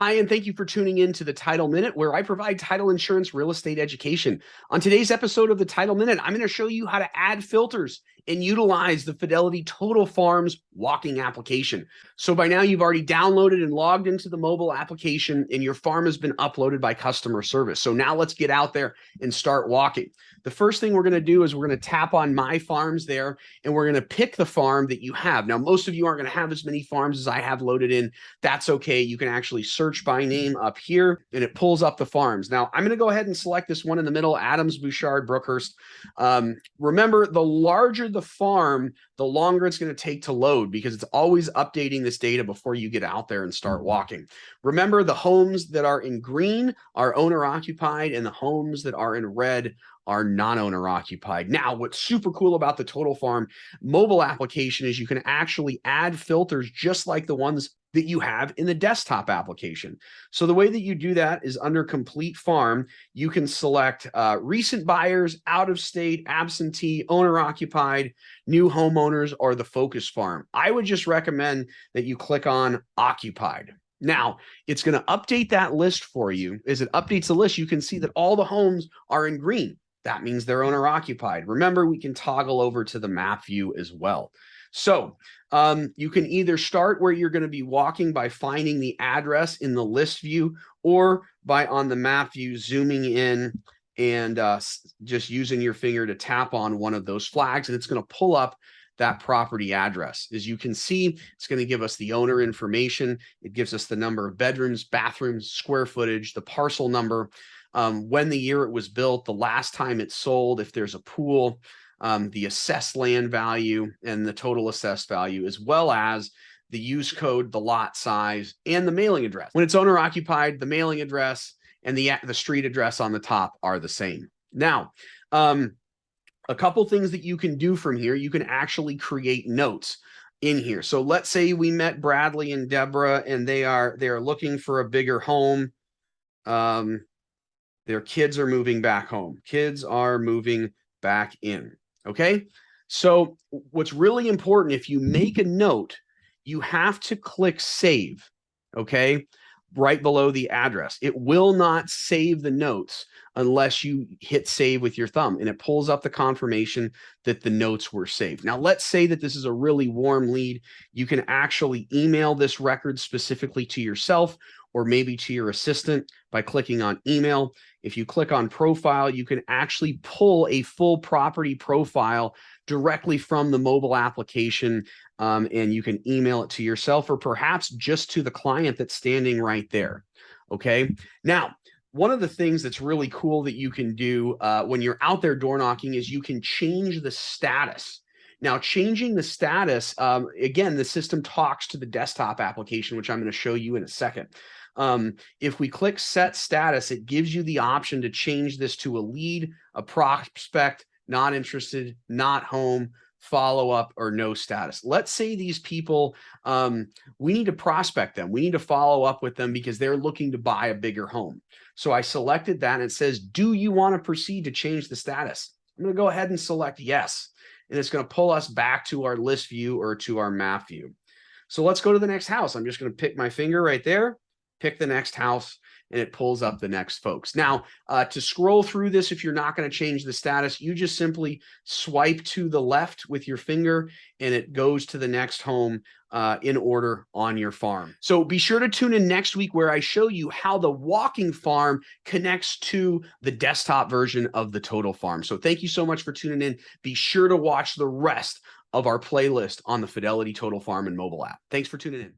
Hi, and thank you for tuning in to the Title Minute, where I provide title insurance real estate education. On today's episode of the Title Minute, I'm going to show you how to add filters and utilize the Fidelity Total Farms walking application. So by now, you've already downloaded and logged into the mobile application, and your farm has been uploaded by customer service. So now let's get out there and start walking. The first thing we're going to do is we're going to tap on My Farms there, and we're going to pick the farm that you have. Now, most of you aren't going to have as many farms as I have loaded in. That's okay. You can actually search by name up here, and it pulls up the farms. Now, I'm going to go ahead and select this one in the middle, Adams, Bouchard, Brookhurst. Remember, the larger the farm, the longer it's going to take to load because it's always updating this data before you get out there and start walking. Remember, the homes that are in green are owner occupied, and the homes that are in red are non-owner occupied. Now, what's super cool about the Total Farm mobile application is you can actually add filters just like the ones that you have in the desktop application. So the way that you do that is under Complete Farm, you can select recent buyers, out of state, absentee, owner occupied, new homeowners, or the focus farm. I would just recommend that you click on occupied. Now, it's going to update that list for you. As it updates the list, you can see that all the homes are in green. That means they're owner occupied. Remember, we can toggle over to the map view as well. So you can either start where you're going to be walking by finding the address in the list view, or by on the map view zooming in and just using your finger to tap on one of those flags, and it's going to pull up that property address. As you can see, it's going to give us the owner information. It gives us the number of bedrooms, bathrooms, square footage, the parcel number, when the year it was built, the last time it sold, if there's a pool, the assessed land value and the total assessed value, as well as the use code, the lot size, and the mailing address. When it's owner occupied, the mailing address and the street address on the top are the same. Now, a couple things that you can do from here, you can actually create notes in here. So let's say we met Bradley and Deborah, and they are looking for a bigger home. Their kids are moving back home. Kids are moving back in. Okay. So what's really important, if you make a note, you have to click save. Okay. Right below the address. It will not save the notes unless you hit save with your thumb, and it pulls up the confirmation that the notes were saved. Now, let's say that this is a really warm lead. You can actually email this record specifically to yourself or maybe to your assistant by clicking on email. If you click on profile, you can actually pull a full property profile directly from the mobile application, and you can email it to yourself or perhaps just to the client that's standing right there. Okay. Now, one of the things that's really cool that you can do when you're out there door knocking is you can change the status. Now, changing the status, again, the system talks to the desktop application, which I'm going to show you in a second. If we click set status, it gives you the option to change this to a lead, a prospect, not interested, not home, follow up, or no status. Let's say these people, we need to prospect them. We need to follow up with them because they're looking to buy a bigger home. So I selected that, and it says, do you want to proceed to change the status? I'm going to go ahead and select yes. And it's going to pull us back to our list view or to our map view. So let's go to the next house. I'm just going to pick my finger right there, pick the next house, and it pulls up the next folks. Now, to scroll through this, if you're not going to change the status, you just simply swipe to the left with your finger, and it goes to the next home in order on your farm. So be sure to tune in next week where I show you how the walking farm connects to the desktop version of the Total Farm. So thank you so much for tuning in. Be sure to watch the rest of our playlist on the Fidelity Total Farm and mobile app. Thanks for tuning in.